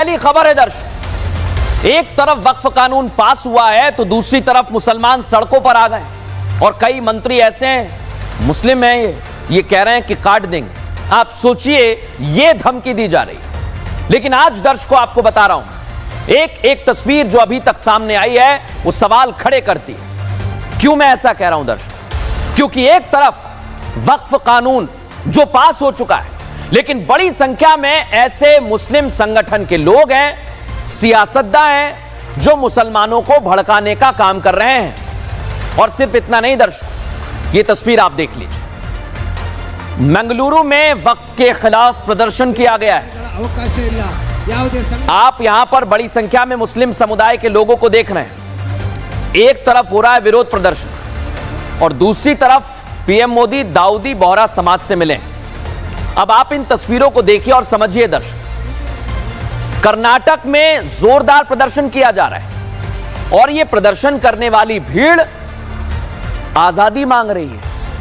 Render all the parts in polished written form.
पहली खबर है दर्शक, एक तरफ वक्फ कानून पास हुआ है तो दूसरी तरफ मुसलमान सड़कों पर आ गए और कई मंत्री ऐसे हैं, मुस्लिम हैं, ये कह रहे हैं कि काट देंगे। आप सोचिए, ये धमकी दी जा रही है। लेकिन आज दर्शकों आपको बता रहा हूं, एक तस्वीर जो अभी तक सामने आई है वो सवाल खड़े करती है। क्यों मैं ऐसा कह रहा हूं दर्शक? क्योंकि एक तरफ वक्फ कानून जो पास हो चुका है, लेकिन बड़ी संख्या में ऐसे मुस्लिम संगठन के लोग हैं, सियासतदान हैं, जो मुसलमानों को भड़काने का काम कर रहे हैं। और सिर्फ इतना नहीं दर्शकों, ये तस्वीर आप देख लीजिए। मंगलुरु में वक्फ के खिलाफ प्रदर्शन किया गया है। आप यहां पर बड़ी संख्या में मुस्लिम समुदाय के लोगों को देख रहे हैं। एक तरफ हो रहा है विरोध प्रदर्शन और दूसरी तरफ पीएम मोदी दाऊदी बोहरा समाज से मिले। अब आप इन तस्वीरों को देखिए और समझिए दर्शक, कर्नाटक में जोरदार प्रदर्शन किया जा रहा है और यह प्रदर्शन करने वाली भीड़ आजादी मांग रही है,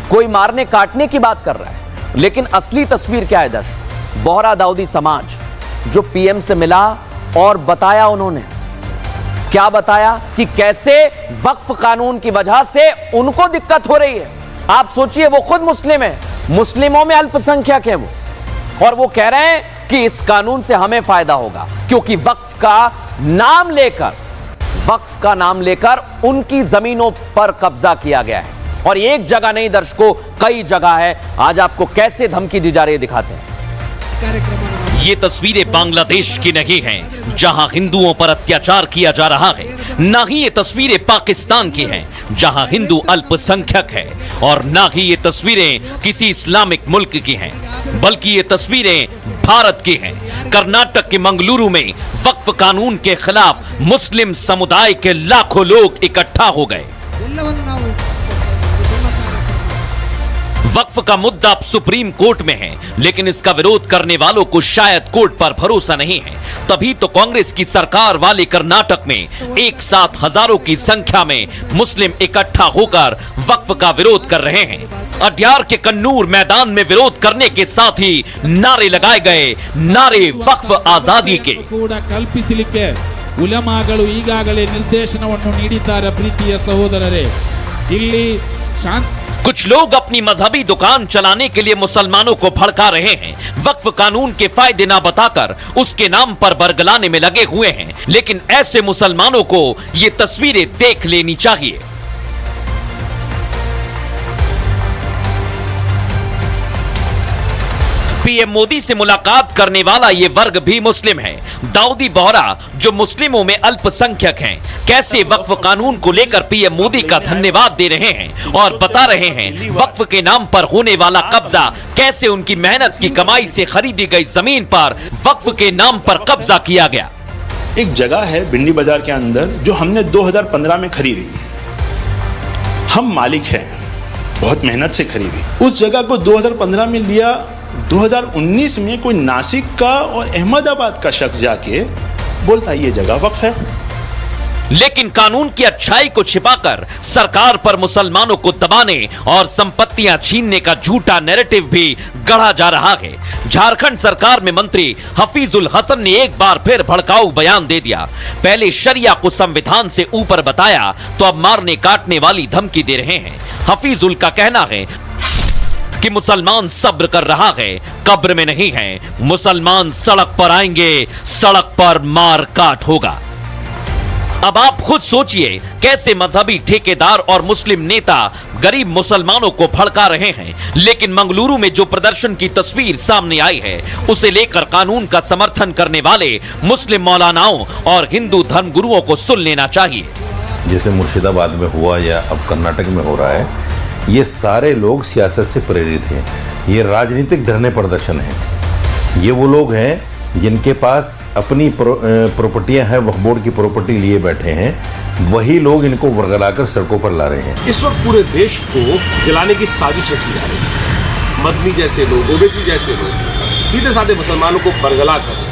कोई मारने काटने की बात कर रहा है। लेकिन असली तस्वीर क्या है दर्शक? बोहरा दाऊदी समाज जो पीएम से मिला और बताया, उन्होंने क्या बताया कि कैसे वक्फ कानून की वजह से उनको दिक्कत हो रही है। आप सोचिए, वो खुद मुस्लिम है, मुस्लिमों में अल्पसंख्यक है वो, और वो कह रहे हैं कि इस कानून से हमें फायदा होगा क्योंकि वक्फ का नाम लेकर उनकी जमीनों पर कब्जा किया गया है। और एक जगह नहीं दर्शकों, कई जगह है। आज आपको कैसे धमकी दी जा रही है दिखाते हैं। ये तस्वीरें बांग्लादेश की नहीं हैं, जहां हिंदुओं पर अत्याचार किया जा रहा है। ना ही ये तस्वीरें पाकिस्तान की हैं, जहां हिंदू अल्पसंख्यक है, और ना ही ये तस्वीरें किसी इस्लामिक मुल्क की हैं, बल्कि ये तस्वीरें भारत की हैं। कर्नाटक के मंगलुरु में वक्फ कानून के खिलाफ मुस्लिम समुदाय के लाखों लोग इकट्ठा हो गए। वक्फ का मुद्दा अब सुप्रीम कोर्ट में है, लेकिन इसका विरोध करने वालों को शायद कोर्ट पर भरोसा नहीं है। तभी तो कांग्रेस की सरकार वाले कर्नाटक में एक साथ हजारों की संख्या में मुस्लिम इकट्ठा होकर वक्फ का विरोध कर रहे हैं। अड्यार के कन्नूर मैदान में विरोध करने के साथ ही नारे लगाए गए, नारे वक्फ आजादी के। कल्पिसलिके उलमागळु ಈಗಾಗಲೇ ನಿರ್ದೇಶನವನ್ನು ನೀಡಿದ್ದಾರೆ ಪ್ರೀತಿಯ ಸಹೋದರರೇ। ಇಲ್ಲಿ ಶಾಂತಿ कुछ लोग अपनी मजहबी दुकान चलाने के लिए मुसलमानों को भड़का रहे हैं, वक्फ कानून के फायदे ना बताकर उसके नाम पर बरगलाने में लगे हुए हैं। लेकिन ऐसे मुसलमानों को ये तस्वीरें देख लेनी चाहिए। पीएम मोदी से मुलाकात करने वाला ये वर्ग भी मुस्लिम है। दाऊदी बोहरा जो मुस्लिमों में अल्पसंख्यक हैं, कैसे वक्फ कानून को लेकर पीएम मोदी का धन्यवाद दे रहे हैं और बता रहे हैं वक्फ के नाम पर होने वाला कब्जा कैसे उनकी मेहनत की कमाई से खरीदी गई जमीन पर वक्फ के नाम पर कब्जा किया गया। एक जगह है भिंडी बाजार के अंदर जो हमने 2015 में खरीदी। हम मालिक हैं, बहुत मेहनत से खरीदी। उस जगह को 2015 में लिया, 2019 में कोई नासिक का और अहमदाबाद का शख्स जाके बोलता ये जगह वक्फ है। लेकिन कानून की अच्छाई को छिपाकर सरकार पर मुसलमानों को दबाने और संपत्तियां छीनने का झूठा नैरेटिव भी गढ़ा जा रहा है। झारखंड सरकार में मंत्री हफीजुल हसन ने एक बार फिर भड़काऊ बयान दे दिया। पहले शरिया को संविधान से ऊपर बताया तो अब मारने काटने वाली धमकी दे रहे हैं। हफीजुल का कहना है कि मुसलमान सब्र कर रहा है, कब्र में नहीं है। मुसलमान सड़क पर आएंगे, सड़क पर मार काट होगा। अब आप खुद सोचिए, कैसे मजहबी ठेकेदार और मुस्लिम नेता गरीब मुसलमानों को भड़का रहे हैं। लेकिन मंगलुरु में जो प्रदर्शन की तस्वीर सामने आई है, उसे लेकर कानून का समर्थन करने वाले मुस्लिम मौलानाओं और हिंदू धर्मगुरुओं को सुन लेना चाहिए। जैसे मुर्शिदाबाद में हुआ या अब कर्नाटक में हो रहा है, ये सारे लोग सियासत से प्रेरित हैं। ये राजनीतिक धरने प्रदर्शन है। ये वो लोग हैं जिनके पास अपनी प्रॉपर्टियां हैं, वक्फ बोर्ड की प्रॉपर्टी लिए बैठे हैं। वही लोग इनको वर्गलाकर सड़कों पर ला रहे हैं। इस वक्त पूरे देश को जलाने की साजिश रची जा रही है। मदनी जैसे लोग, ओवैसी जैसे लोग सीधे साधे मुसलमानों को बरगला कर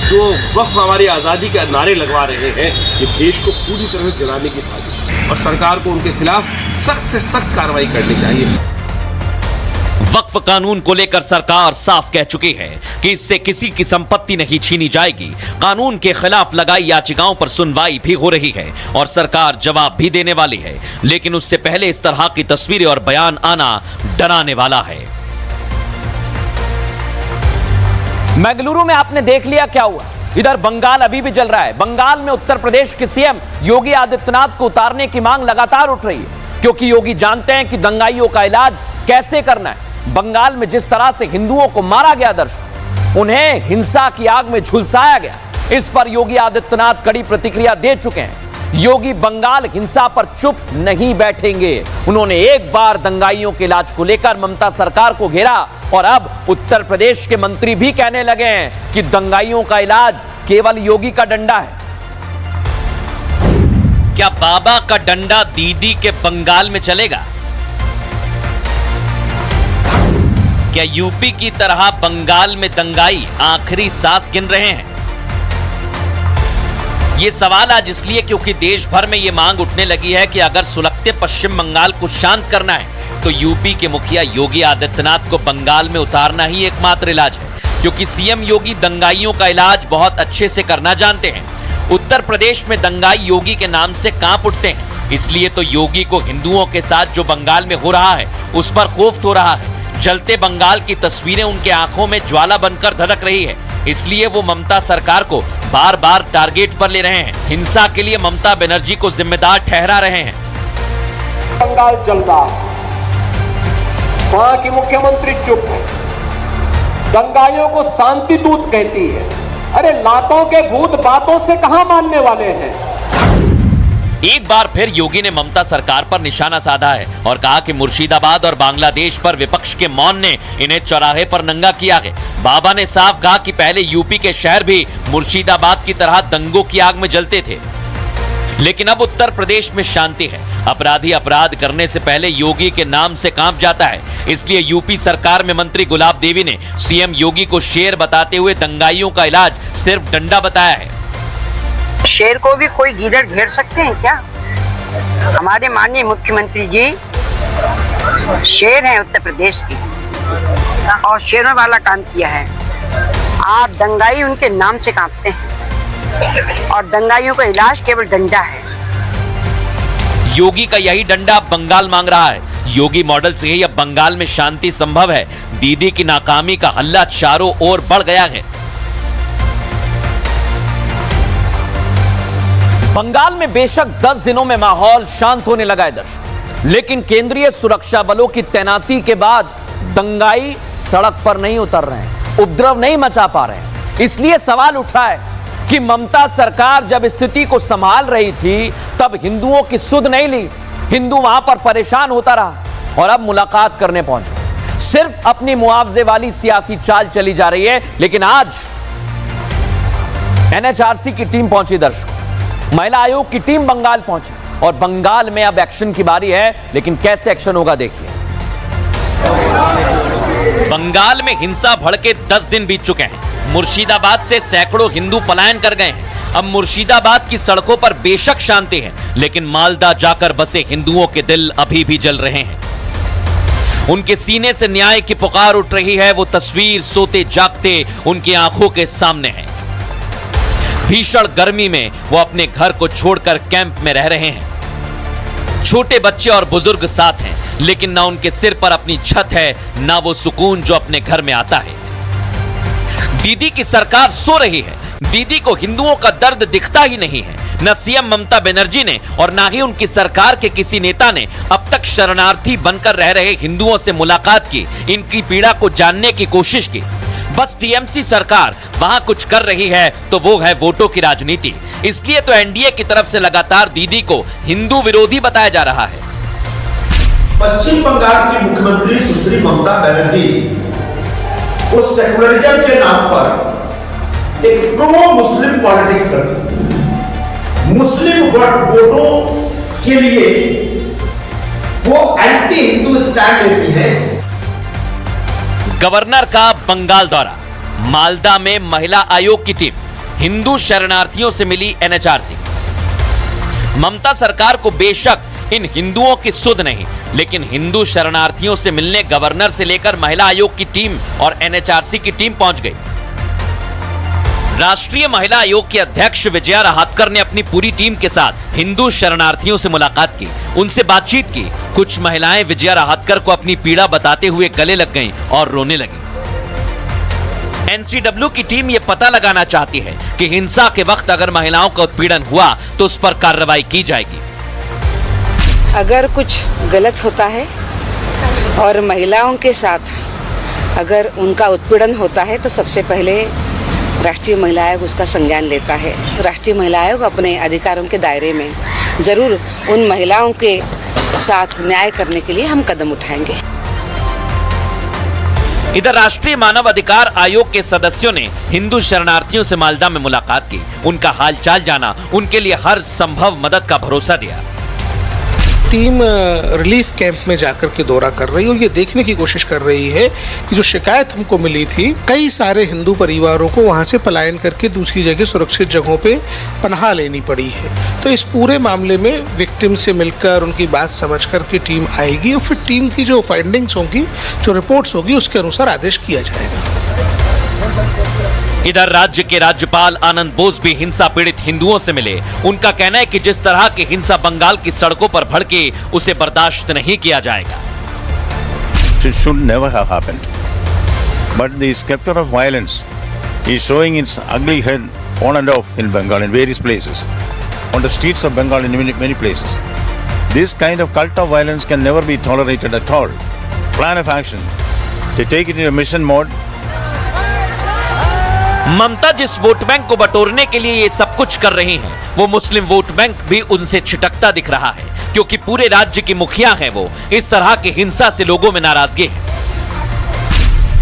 जो वक्फ हमारी आज़ादी के नारे लगवा रहे हैं, ये देश को पूरी तरह से जलाने की साजिश है और सरकार को उनके खिलाफ सख्त से सख्त कार्रवाई करनी चाहिए। वक्फ कानून को लेकर सरकार साफ कह चुकी है कि इससे किसी की संपत्ति नहीं छीनी जाएगी। कानून के खिलाफ लगाई याचिकाओं पर सुनवाई भी हो रही है और सरकार जवाब भी देने वाली है, लेकिन उससे पहले इस तरह की तस्वीरें और बयान आना डराने वाला है। बेंगलुरु में आपने देख लिया क्या हुआ। इधर बंगाल अभी भी जल रहा है। बंगाल में उत्तर प्रदेश के सीएम योगी आदित्यनाथ को उतारने की मांग लगातार उठ रही है, क्योंकि योगी जानते हैं कि दंगाइयों का इलाज कैसे करना है। बंगाल में जिस तरह से हिंदुओं को मारा गया, दर्शक, उन्हें हिंसा की आग में झुलसाया गया, इस पर योगी आदित्यनाथ कड़ी प्रतिक्रिया दे चुके हैं। योगी बंगाल हिंसा पर चुप नहीं बैठेंगे। उन्होंने एक बार दंगाइयों के इलाज को लेकर ममता सरकार को घेरा और अब उत्तर प्रदेश के मंत्री भी कहने लगे हैं कि दंगाइयों का इलाज केवल योगी का डंडा है। क्या बाबा का डंडा दीदी के बंगाल में चलेगा? क्या यूपी की तरह बंगाल में दंगाई आखिरी सांस गिन रहे हैं? ये सवाल आज इसलिए क्योंकि देश भर में ये मांग उठने लगी है कि अगर सुलगते पश्चिम बंगाल को शांत करना है तो यूपी के मुखिया योगी आदित्यनाथ को बंगाल में उतारना ही एकमात्र इलाज है, क्योंकि सीएम योगी दंगाइयों का इलाज बहुत अच्छे से करना जानते हैं। उत्तर प्रदेश में दंगाई योगी के नाम से कांप उठते हैं, इसलिए तो योगी को हिंदुओं के साथ जो बंगाल में हो रहा है उस पर खौफ हो रहा है। जलते बंगाल की तस्वीरें उनके आंखों में ज्वाला बनकर धधक रही है, इसलिए वो ममता सरकार को बार बार टारगेट पर ले रहे हैं। हिंसा के लिए ममता बनर्जी को जिम्मेदार ठहरा रहे हैं। बंगाल जल रहा है, वहां की मुख्यमंत्री चुप है, दंगाइयों को शांति दूत कहती है। अरे लातों के भूत बातों से कहां मानने वाले हैं। एक बार फिर योगी ने ममता सरकार पर निशाना साधा है और कहा कि मुर्शिदाबाद और बांग्लादेश पर विपक्ष के मौन ने इन्हें चौराहे पर नंगा किया है। बाबा ने साफ कहा कि पहले यूपी के शहर भी मुर्शिदाबाद की तरह दंगों की आग में जलते थे, लेकिन अब उत्तर प्रदेश में शांति है। अपराधी अपराध करने से पहले योगी के नाम से कांप जाता है, इसलिए यूपी सरकार में मंत्री गुलाब देवी ने सीएम योगी को शेर बताते हुए दंगाइयों का इलाज सिर्फ डंडा बताया है। शेर को भी कोई गीदड़ घेर सकते हैं क्या? हमारे माननीय मुख्यमंत्री जी शेर हैं उत्तर प्रदेश की और शेरों वाला काम किया है। आप दंगाई उनके नाम से कांपते हैं और दंगाइयों का इलाज केवल डंडा है। योगी का यही डंडा अब बंगाल मांग रहा है। योगी मॉडल से ही अब बंगाल में शांति संभव है। दीदी की नाकामी का हल्ला चारों ओर बढ़ गया है। बंगाल में बेशक 10 दिनों में माहौल शांत होने लगा है, दर्शक, लेकिन केंद्रीय सुरक्षा बलों की तैनाती के बाद दंगाई सड़क पर नहीं उतर रहे हैं, उपद्रव नहीं मचा पा रहे हैं। इसलिए सवाल उठा है कि ममता सरकार जब स्थिति को संभाल रही थी तब हिंदुओं की सुध नहीं ली। हिंदू वहां पर परेशान होता रहा और अब मुलाकात करने पहुंचे। सिर्फ अपनी मुआवजे वाली सियासी चाल चली जा रही है, लेकिन आज एनएचआरसी की टीम पहुंची, दर्शक, महिला आयोग की टीम बंगाल पहुंची और बंगाल में अब एक्शन की बारी है, लेकिन कैसे एक्शन होगा देखिए। बंगाल में हिंसा भड़के 10 दिन बीत चुके हैं। मुर्शिदाबाद से सैकड़ों हिंदू पलायन कर गए हैं। अब मुर्शिदाबाद की सड़कों पर बेशक शांति है, लेकिन मालदा जाकर बसे हिंदुओं के दिल अभी भी जल रहे हैं। उनके सीने से न्याय की पुकार उठ रही है। वो तस्वीर सोते जागते उनकी आंखों के सामने है। भीषण गर्मी में वो अपने घर को छोड़कर कैंप में रह रहे हैं। छोटे बच्चे और बुजुर्ग साथ हैं, लेकिन ना उनके सिर पर अपनी छत है, ना वो सुकून जो अपने घर में आता है। दीदी की सरकार सो रही है। दीदी को हिंदुओं का दर्द दिखता ही नहीं है। न सीएम ममता बनर्जी ने और ना ही उनकी सरकार के किसी नेता ने अब तक शरणार्थी बनकर रह रहे हिंदुओं से मुलाकात की, इनकी पीड़ा को जानने की कोशिश की। बस टीएमसी सरकार वहां कुछ कर रही है तो वो है वोटों की राजनीति। इसलिए तो एनडीए की तरफ से लगातार दीदी को हिंदू विरोधी बताया जा रहा है। पश्चिम बंगाल की मुख्यमंत्री सुश्री ममता बनर्जी उस सेकुलरिज्म के नाम पर एक प्रो मुस्लिम पॉलिटिक्स करती है। मुस्लिम वोटों के लिए वो एंटी हिंदू स्टैंड लेती है। गवर्नर का बंगाल दौरा, मालदा में महिला आयोग की टीम, हिंदू शरणार्थियों से मिली एनएचआरसी। ममता सरकार को बेशक इन हिंदुओं की सुध नहीं, लेकिन हिंदू शरणार्थियों से मिलने गवर्नर से लेकर महिला आयोग की टीम और एनएचआरसी की टीम पहुंच गई। राष्ट्रीय महिला आयोग के अध्यक्ष विजया रहाटकर ने अपनी पूरी टीम के साथ हिंदू शरणार्थियों से मुलाकात की, उनसे बातचीत की। कुछ महिलाएं विजया रहाटकर को अपनी पीड़ा बताते हुए गले लग गईं और रोने लगी। एनसीडब्ल्यू की टीम ये पता लगाना चाहती है कि हिंसा के वक्त अगर महिलाओं का उत्पीड़न हुआ तो उस पर कार्रवाई की जाएगी। अगर कुछ गलत होता है और महिलाओं के साथ अगर उनका उत्पीड़न होता है तो सबसे पहले राष्ट्रीय महिला आयोग उसका संज्ञान लेता है। राष्ट्रीय महिला आयोग अपने अधिकारों के दायरे में जरूर उन महिलाओं के साथ न्याय करने के लिए हम कदम उठाएंगे। इधर राष्ट्रीय मानव अधिकार आयोग के सदस्यों ने हिंदू शरणार्थियों से मालदा में मुलाकात की, उनका हालचाल जाना, उनके लिए हर संभव मदद का भरोसा दिया। टीम रिलीफ कैंप में जाकर के दौरा कर रही है और ये देखने की कोशिश कर रही है कि जो शिकायत हमको मिली थी, कई सारे हिंदू परिवारों को वहाँ से पलायन करके दूसरी जगह सुरक्षित जगहों पे पनाह लेनी पड़ी है। तो इस पूरे मामले में विक्टिम से मिलकर उनकी बात समझ कर के टीम आएगी और फिर टीम की जो फाइंडिंग्स होंगी, जो रिपोर्ट्स होगी, उसके अनुसार आदेश किया जाएगा। इधर राज्य के राज्यपाल आनंद बोस भी हिंसा पीड़ित हिंदुओं से मिले। उनका कहना है कि जिस तरह की हिंसा बंगाल की सड़कों पर भड़के उसे बर्दाश्त नहीं किया जाएगा। It should never have happened. But the specter of violence is showing its ugly head on and off in Bengal in various places, on the streets of Bengal in many places. This kind of cult of violence can never be tolerated at all. Plan of action to take it in a mission mode. ममता जिस vote bank को बटोरने के लिए ये सब कुछ कर रही हैं, वो मुस्लिम वोट बैंक भी उनसे छिटकता दिख रहा है, क्योंकि पूरे राज्य की मुखिया हैं वो। इस तरह की हिंसा से लोगों में नाराजगी है।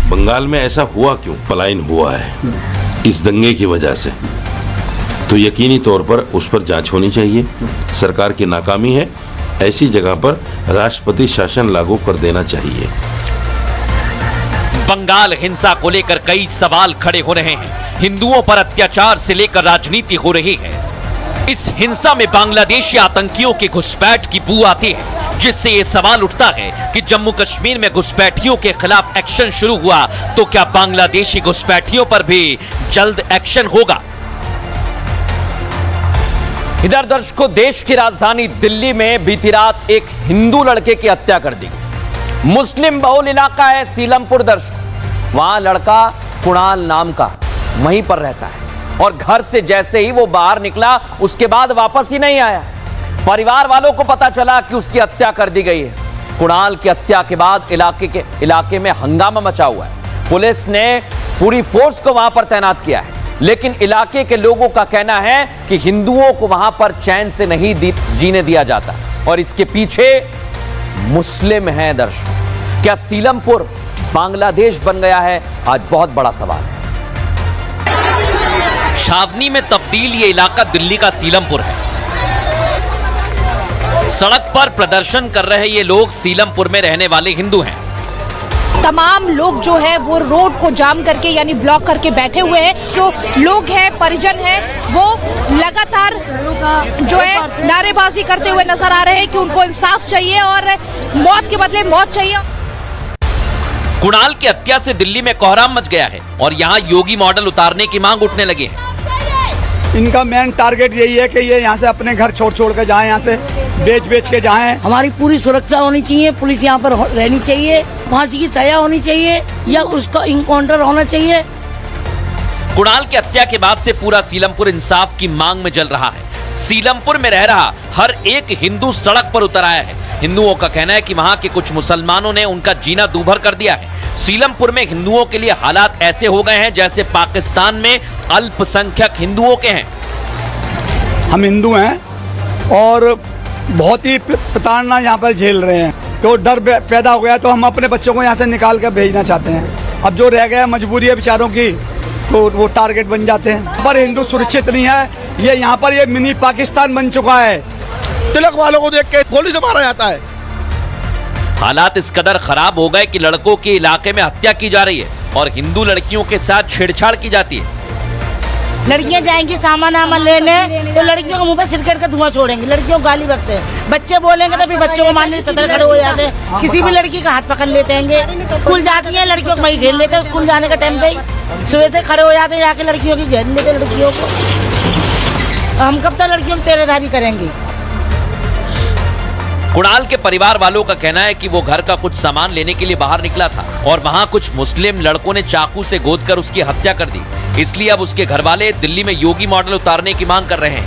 बंगाल में ऐसा हुआ क्यों? पलायन हुआ है इस दंगे की वजह से, तो यकीनी तौर पर उस पर जांच होनी चाहिए। सरकार की नाकामी है, ऐसी जगह पर राष्ट्रपति शासन लागू कर देना चाहिए। बंगाल हिंसा को लेकर कई सवाल खड़े हो रहे हैं। हिंदुओं पर अत्याचार से लेकर राजनीति हो रही है। इस हिंसा में बांग्लादेशी आतंकियों की घुसपैठ की बू आती है, जिससे ये सवाल उठता है कि जम्मू कश्मीर में घुसपैठियों के खिलाफ एक्शन शुरू हुआ तो क्या बांग्लादेशी घुसपैठियों पर भी जल्द एक्शन होगा? इधर दर्शकों, देश की राजधानी दिल्ली में बीती रात एक हिंदू लड़के की हत्या कर दी गई। मुस्लिम बहुल इलाका है सीलमपुर। दर्शक, वहां लड़का कुणाल नाम का वहीं पर रहता है और घर से जैसे ही वो बाहर निकला उसके बाद वापस ही नहीं आया। परिवार वालों को पता चला कि उसकी हत्या कर दी गई है। कुणाल की हत्या के बाद इलाके में हंगामा मचा हुआ है। पुलिस ने पूरी फोर्स को वहां पर तैनात किया है, लेकिन इलाके के लोगों का कहना है कि हिंदुओं को वहां पर चैन से नहीं जीने दिया जाता और इसके पीछे मुस्लिम हैं। दर्शक, क्या सीलमपुर बांग्लादेश बन गया है? आज बहुत बड़ा सवाल है। छावनी में तब्दील ये इलाका दिल्ली का सीलमपुर है। सड़क पर प्रदर्शन कर रहे ये लोग सीलमपुर में रहने वाले हिंदू हैं। तमाम लोग जो है वो रोड को जाम करके यानी ब्लॉक करके बैठे हुए हैं। जो लोग हैं, परिजन हैं, वो लगातार जो है नारेबाजी करते हुए नजर आ रहे हैं कि उनको इंसाफ चाहिए और मौत के बदले मौत चाहिए। कुणाल की हत्या से दिल्ली में कोहराम मच गया है और यहाँ योगी मॉडल उतारने की मांग उठने लगी है। इनका मेन टारगेट यही है कि ये यहाँ से अपने घर छोड़ के जाएं, यहाँ से बेच के जाएं। हमारी पूरी सुरक्षा होनी चाहिए, पुलिस यहाँ पर रहनी चाहिए, फांसी की सजा होनी चाहिए या उसका इनकाउंटर होना चाहिए। कुणाल की हत्या के बाद से पूरा सीलमपुर इंसाफ की मांग में जल रहा है। सीलमपुर में रह रहा हर एक हिंदू सड़क पर उतर आया है। हिंदुओं का कहना है कि वहां के कुछ मुसलमानों ने उनका जीना दूभर कर दिया है। सीलमपुर में हिंदुओं के लिए हालात ऐसे हो गए हैं जैसे पाकिस्तान में अल्पसंख्यक हिंदुओं के हैं। हम हिंदू हैं और बहुत ही प्रताड़ना यहाँ पर झेल रहे हैं, तो डर पैदा हो गया, तो हम अपने बच्चों को यहाँ से निकाल कर भेजना चाहते हैं। अब जो रह गया मजबूरी है बेचारों की, तो वो टारगेट बन जाते हैं। पर हिंदू सुरक्षित नहीं है, ये यहाँ पर ये मिनी पाकिस्तान बन चुका है। तिलक वालों को देख के गोली से मारा जाता है। हालात इस कदर खराब हो गए कि लड़कों के इलाके में हत्या की जा रही है और हिंदू लड़कियों के साथ छेड़छाड़ की जाती है। लड़कियां जाएंगी सामान वामान लेने तो लड़कियों के मुंह पे सिरकट का धुआं छोड़ेंगी, लड़कियों को गाली बकते हैं, बच्चे बोलेंगे तो फिर बच्चों को मारने सदर खड़े हो जाते हैं, किसी भी लड़की का हाथ पकड़ लेते हैं। स्कूल जाती हैं लड़कियों को वही घेर लेते हैं, स्कूल जाने का टाइम पे ही सुबह से खड़े हो जाते हैं, जाके लड़कियों की घेर लेते हैं लड़कियों को। हम कब तक लड़कियों को तेरेधारी करेंगे। कुणाल के परिवार वालों का कहना है कि वो घर का कुछ सामान लेने के लिए बाहर निकला था और वहां कुछ मुस्लिम लड़कों ने चाकू से गोदकर उसकी हत्या कर दी। इसलिए अब उसके घर वाले दिल्ली में योगी मॉडल उतारने की मांग कर रहे हैं।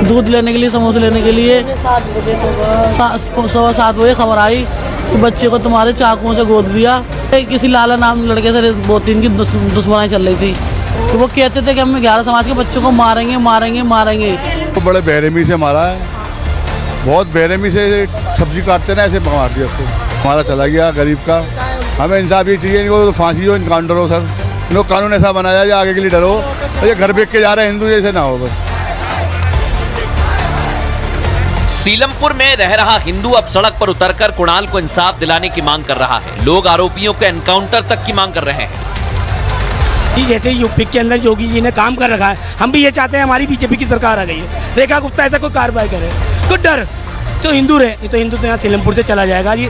दूध लेने के लिए, समोसे लेने के लिए 7:15 बजे खबर आई कि बच्चे को तुम्हारे चाकुओं से गोद दिया। किसी लाला नाम लड़के से बहुत दिन की दुश्मनी चल रही थी, तो वो कहते थे कि हम 11 समाज के बच्चों को मारेंगे मारेंगे मारेंगे। तो बड़े बेरहमी से मारा है, बहुत बेरहमी से सब्जी काटते ना ऐसे मार दिया उसको, हमारा चला गया गरीब का। हमें इंसाफ ये चाहिए, इनको तो फांसी हो, इनकाउंटर हो सर, इनको कानून ऐसा बनाया जाए आगे के लिए डरो, ये घर बेच के जा रहे हैं हिंदू जैसे ना हो बस। सीलमपुर में रह रहा हिंदू अब सड़क पर उतरकर कुणाल को इंसाफ दिलाने की मांग कर रहा है। लोग आरोपियों के एनकाउंटर तक की मांग कर रहे हैं। जैसे यूपी के अंदर योगी जी ने काम कर रखा है, हम भी ये चाहते हैं हमारी बीजेपी की सरकार आ गई है, रेखा गुप्ता ऐसा कोई कार्रवाई करे। तो डर तो हिंदू रहे, नहीं तो हिंदू तो यहाँ सीलमपुर से चला जाएगा जी।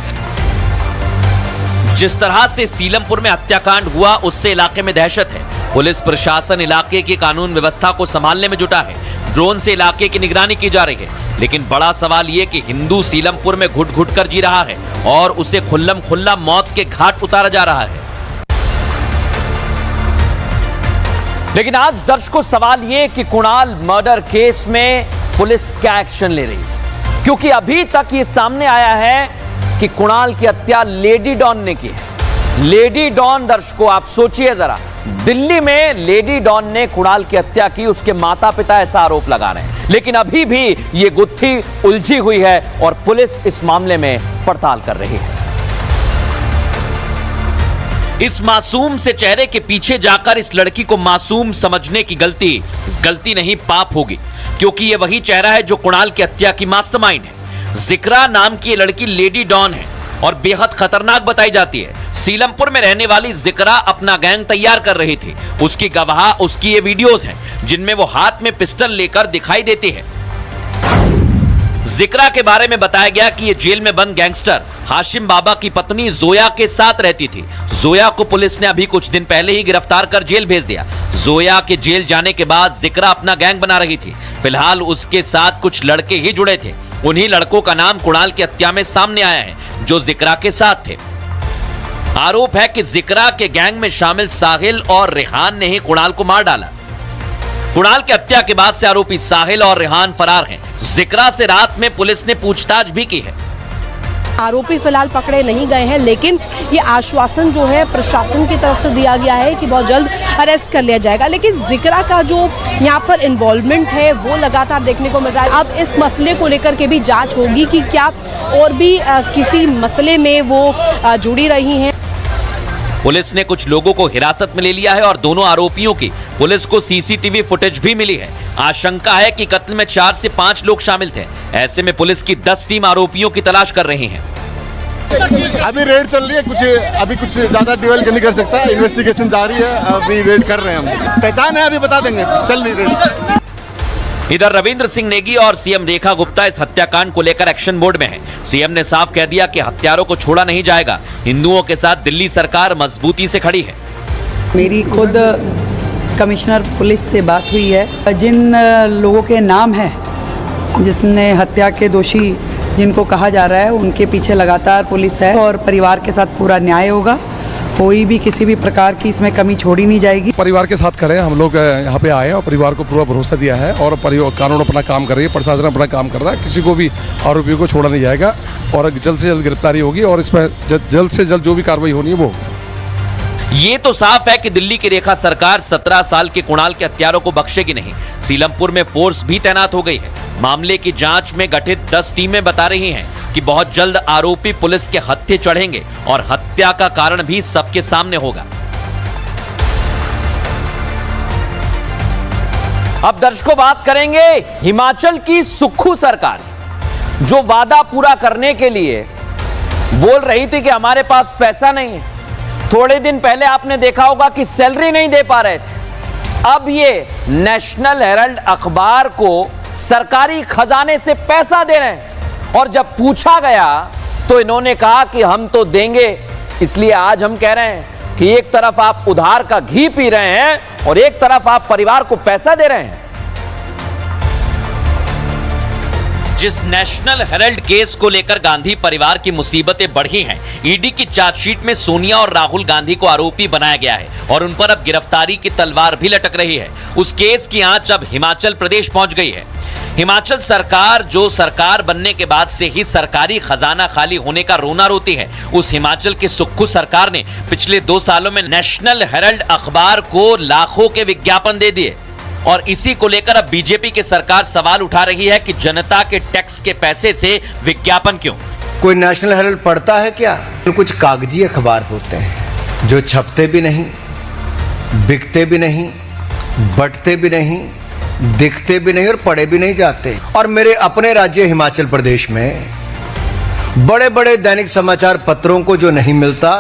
जिस तरह से सीलमपुर में हत्याकांड हुआ उससे इलाके में दहशत है। पुलिस प्रशासन इलाके की कानून व्यवस्था को संभालने में जुटा है। ड्रोन से इलाके की निगरानी की जा रही है, लेकिन बड़ा सवाल ये कि हिंदू सीलमपुर में घुट घुट कर जी रहा है और उसे खुल्लम खुल्ला मौत के घाट उतारा जा रहा है। लेकिन आज दर्शकों सवाल ये कि कुणाल मर्डर केस में पुलिस क्या एक्शन ले रही है, क्योंकि अभी तक ये सामने आया है कि कुणाल की हत्या लेडी डॉन ने की है। लेडी डॉन, दर्शकों आप सोचिए जरा, दिल्ली में लेडी डॉन ने कुणाल की हत्या की, उसके माता पिता ऐसा आरोप लगा रहे हैं, लेकिन अभी भी ये गुत्थी उलझी हुई है और पुलिस इस मामले में पड़ताल कर रही है। इस मासूम से चेहरे के पीछे जाकर इस लड़की को मासूम समझने की गलती नहीं पाप होगी, क्योंकि ये वही चेहरा है जो कुणाल की हत्या की मास्टरमाइंड है। जिक्रा नाम की ये लड़की लेडी डॉन है और बेहद खतरनाक बताई जाती है। सीलमपुर में रहने वाली जिक्रा अपना गैंग तैयार कर रही थी। उसकी गवाह उसकी ये वीडियोस हैं जिनमें वो हाथ में पिस्टल लेकर दिखाई देती है। जिक्रा के बारे में बताया गया कि ये जेल में बंद गैंगस्टर हाशिम बाबा की पत्नी जोया के साथ रहती थी। जोया को पुलिस ने अभी कुछ दिन पहले ही गिरफ्तार कर जेल भेज दिया। जोया के जेल जाने के बाद जिक्रा अपना गैंग बना रही थी। फिलहाल उसके साथ कुछ लड़के ही जुड़े थे। उन्हीं लड़कों का नाम कुणाल की हत्या में सामने आया है जो जिक्रा के साथ थे। आरोप है कि जिक्रा के गैंग में शामिल साहिल और रेहान ने ही कुणाल को मार डाला। कुणाल की हत्या के बाद से आरोपी साहिल और रेहान फरार हैं। जिक्रा से रात में पुलिस ने पूछताछ भी की है। आरोपी फिलहाल पकड़े नहीं गए हैं, लेकिन ये आश्वासन जो है प्रशासन की तरफ से दिया गया है कि बहुत जल्द अरेस्ट कर लिया जाएगा। लेकिन जिक्रा का जो यहाँ पर इन्वॉल्वमेंट है वो लगातार देखने को मिल रहा है। अब इस मसले को लेकर के भी जांच होगी कि क्या और भी किसी मसले में वो जुड़ी रही हैं। पुलिस ने कुछ लोगों को हिरासत में ले लिया है और दोनों आरोपियों की पुलिस को सीसीटीवी फुटेज भी मिली है। आशंका है कि कत्ल में 4 से 5 लोग शामिल थे। ऐसे में पुलिस की 10 टीम आरोपियों की तलाश कर रही है। अभी रेड चल रही है, अभी कुछ ज्यादा डिवेल नहीं कर सकता, इन्वेस्टिगेशन जारी है, अभी रेड कर रहे हैं हम। पहचान है अभी बता देंगे, चल रही रेड। इधर रविंद्र सिंह नेगी और सीएम रेखा गुप्ता इस हत्याकांड को लेकर एक्शन मोड में है। सीएम ने साफ कह दिया कि हत्यारों को छोड़ा नहीं जाएगा। हिंदुओं के साथ दिल्ली सरकार मजबूती से खड़ी है। मेरी खुद कमिश्नर पुलिस से बात हुई है। जिन लोगों के नाम हैं, जिसने हत्या के दोषी जिनको कहा जा रहा है, उनके पीछे लगातार पुलिस है और परिवार के साथ पूरा न्याय होगा। कोई भी किसी भी प्रकार की इसमें कमी छोड़ी नहीं जाएगी। परिवार के साथ खड़े हैं, हम लोग यहाँ पे आए हैं और परिवार को पूरा भरोसा दिया है और कानून अपना काम कर रही है, प्रशासन अपना काम कर रहा है। किसी को भी आरोपियों को छोड़ा नहीं जाएगा और जल्द से जल्द गिरफ्तारी होगी और इसमें जल्द से जल्द जो भी कार्रवाई होनी है वो। ये तो साफ है कि दिल्ली की रेखा सरकार 17 साल के कुणाल के हत्यारों को बख्शेगी नहीं। सीलमपुर में फोर्स भी तैनात हो गई है। मामले की जांच में गठित 10 टीमें बता रही हैं कि बहुत जल्द आरोपी पुलिस के हत्थे चढ़ेंगे और हत्या का कारण भी सबके सामने होगा। अब दर्शकों बात करेंगे हिमाचल की सुक्खू सरकार, जो वादा पूरा करने के लिए बोल रही थी कि हमारे पास पैसा नहीं है। थोड़े दिन पहले आपने देखा होगा कि सैलरी नहीं दे पा रहे थे अब ये नेशनल हेराल्ड अखबार को सरकारी खजाने से पैसा दे रहे हैं और जब पूछा गया तो इन्होंने कहा कि हम तो देंगे। इसलिए आज हम कह रहे हैं कि एक तरफ आप उधार का घी पी रहे हैं और एक तरफ आप परिवार को पैसा दे रहे हैं। जिस नेशनल हेराल्ड केस को लेकर गांधी परिवार की मुसीबतें बढ़ी हैं, ईडी की चार्जशीट में सोनिया और राहुल गांधी को आरोपी बनाया गया है और उन पर अब गिरफ्तारी की तलवार भी लटक रही है। उस केस की आंच अब हिमाचल प्रदेश पहुंच गई है। हिमाचल सरकार जो सरकार बनने के बाद से ही सरकारी खजाना खाली होने का रोना रोती है, उस हिमाचल की सुक्खू सरकार ने पिछले 2 सालों में नेशनल हेराल्ड अखबार को लाखों के विज्ञापन दे दिए और इसी को लेकर अब बीजेपी की सरकार सवाल उठा रही है कि जनता के टैक्स के पैसे से विज्ञापन क्यों? कोई नेशनल हेराल्ड पढ़ता है क्या? कुछ कागजी अखबार होते हैं जो छपते भी नहीं, बिकते भी नहीं, बंटते भी नहीं, दिखते भी नहीं और पढ़े भी नहीं जाते। और मेरे अपने राज्य हिमाचल प्रदेश में बड़े बड़े दैनिक समाचार पत्रों को जो नहीं मिलता,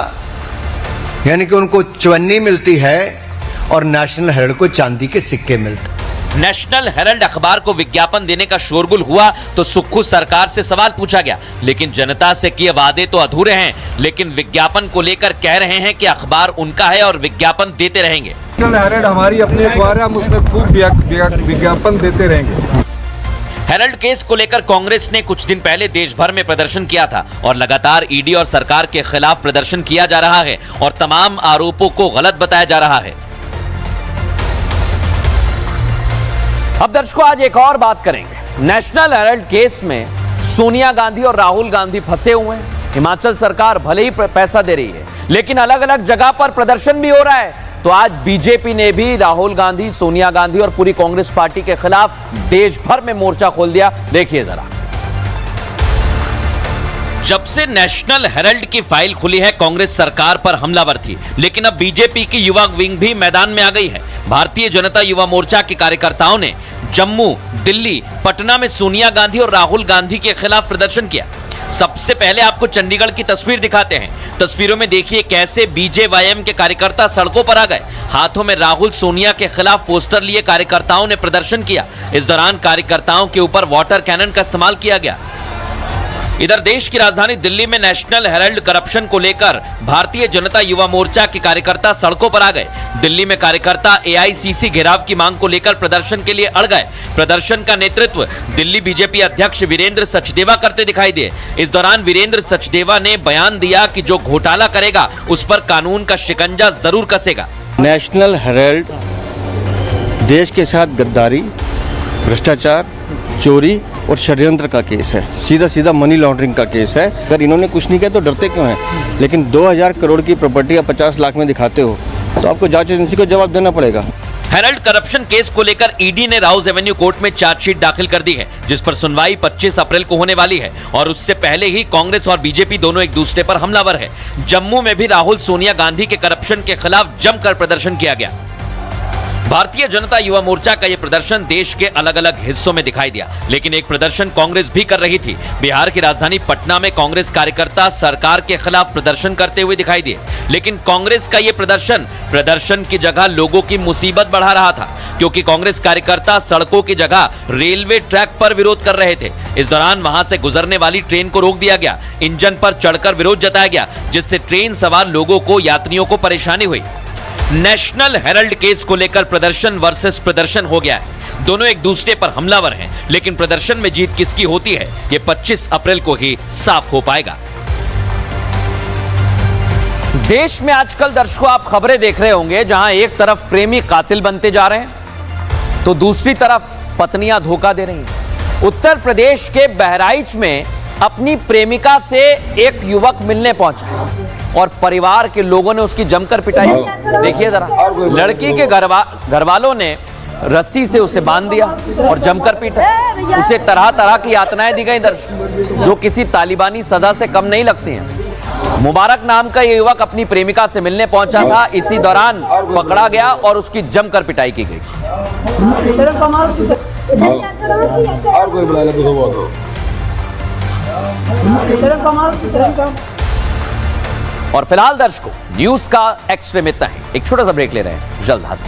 यानी कि उनको चवन्नी मिलती है और नेशनल हेराल्ड को चांदी के सिक्के मिलते। नेशनल हेराल्ड अखबार को विज्ञापन देने का शोरगुल हुआ तो सुक्खू सरकार से सवाल पूछा गया, लेकिन जनता से किए वादे तो अधूरे हैं। लेकिन विज्ञापन को लेकर कह रहे हैं कि अखबार उनका है और विज्ञापन देते रहेंगे। नेशनल हेराल्ड हमारी अपनी अखबार है, हम उसमें खूब विज्ञापन देते रहेंगे। हेराल्ड केस को लेकर कांग्रेस ने कुछ दिन पहले देश भर में प्रदर्शन किया था और लगातार ईडी और सरकार के खिलाफ प्रदर्शन किया जा रहा है और तमाम आरोपों को गलत बताया जा रहा है। अब दर्शकों आज एक और बात करेंगे। नेशनल हेराल्ड केस में सोनिया गांधी और राहुल गांधी फंसे हुए हैं। हिमाचल सरकार भले ही पैसा दे रही है, लेकिन अलग अलग जगह पर प्रदर्शन भी हो रहा है। तो आज बीजेपी ने भी राहुल गांधी, सोनिया गांधी और पूरी कांग्रेस पार्टी के खिलाफ देश भर में मोर्चा खोल दिया। देखिए जरा। जब से नेशनल हेराल्ड की फाइल खुली है, कांग्रेस सरकार पर हमलावर थी, लेकिन अब बीजेपी की युवा विंग भी मैदान में आ गई है। भारतीय जनता युवा मोर्चा के कार्यकर्ताओं ने जम्मू, दिल्ली, पटना में सोनिया गांधी और राहुल गांधी के खिलाफ प्रदर्शन किया। सबसे पहले आपको चंडीगढ़ की तस्वीर दिखाते हैं। तस्वीरों में देखिए कैसे बीजेवाईएम के कार्यकर्ता सड़कों पर आ गए। हाथों में राहुल सोनिया के खिलाफ पोस्टर लिए कार्यकर्ताओं ने प्रदर्शन किया। इस दौरान कार्यकर्ताओं के ऊपर वाटर कैनन का इस्तेमाल किया गया। इधर देश की राजधानी दिल्ली में नेशनल हेराल्ड करप्शन को लेकर भारतीय जनता युवा मोर्चा के कार्यकर्ता सड़कों पर आ गए। दिल्ली में कार्यकर्ता एआईसीसी घेराव की मांग को लेकर प्रदर्शन के लिए अड़ गए। प्रदर्शन का नेतृत्व दिल्ली बीजेपी अध्यक्ष वीरेंद्र सचदेवा करते दिखाई दिए। इस दौरान वीरेंद्र सचदेवा ने बयान दिया कि जो घोटाला करेगा उस पर कानून का शिकंजा जरूर कसेगा। नेशनल हेराल्ड देश के साथ गद्दारी, भ्रष्टाचार, चोरी और षड्यंत्र का केस है। सीधा सीधा मनी लॉन्ड्रिंग का केस है। अगर इन्होंने कुछ नहीं किया तो डरते क्यों हैं? लेकिन 2000 करोड़ की प्रॉपर्टी आप 50 लाख में दिखाते हो तो आपको जांच एजेंसी को जवाब देना पड़ेगा। हेराल्ड करप्शन केस को लेकर ईडी ने राउज एवेन्यू कोर्ट में चार्जशीट दाखिल कर दी है, जिस पर सुनवाई 25 अप्रैल को होने वाली है और उससे पहले ही कांग्रेस और बीजेपी दोनों एक दूसरे पर हमलावर है। जम्मू में भी राहुल सोनिया गांधी के करप्शन के खिलाफ जमकर प्रदर्शन किया गया। भारतीय जनता युवा मोर्चा का यह प्रदर्शन देश के अलग अलग हिस्सों में दिखाई दिया, लेकिन एक प्रदर्शन कांग्रेस भी कर रही थी। बिहार की राजधानी पटना में कांग्रेस कार्यकर्ता सरकार के खिलाफ प्रदर्शन करते हुए दिखाई दिए, लेकिन कांग्रेस का यह प्रदर्शन की जगह लोगों की मुसीबत बढ़ा रहा था, क्योंकि कांग्रेस कार्यकर्ता सड़कों की जगह रेलवे ट्रैक पर विरोध कर रहे थे। इस दौरान वहां से गुजरने वाली ट्रेन को रोक दिया गया, इंजन पर चढ़कर विरोध जताया गया, जिससे ट्रेन सवार लोगों को, यात्रियों को परेशानी हुई। नेशनल हेराल्ड केस को लेकर प्रदर्शन वर्सेस प्रदर्शन हो गया है। दोनों एक दूसरे पर हमलावर हैं, लेकिन प्रदर्शन में जीत किसकी होती है ये 25 अप्रैल को ही साफ हो पाएगा। देश में आजकल दर्शकों आप खबरें देख रहे होंगे, जहां एक तरफ प्रेमी कातिल बनते जा रहे हैं तो दूसरी तरफ पत्नियां धोखा दे रही हैं। उत्तर प्रदेश के बहराइच में अपनी प्रेमिका से एक युवक मिलने पहुंचा और परिवार के लोगों ने उसकी जमकर पिटाई। देखिए जरा, लड़की के घर वालों ने रस्सी से उसे बांध दिया और जमकर पीटा। उसे तरह तरह की यातनाएं दी गई दर्शक, जो किसी तालिबानी सजा से कम नहीं लगती हैं। मुबारक नाम का यह युवक अपनी प्रेमिका से मिलने पहुंचा था। इसी दौरान पकड़ा गया और उसकी जमकर पिटाई की गई। और कोई बुला ले तो बहुत हो। और फिलहाल दर्शकों न्यूज का एक्स्ट्रीम इतना है। एक छोटा सा ब्रेक ले रहे हैं, जल्द हाजिर।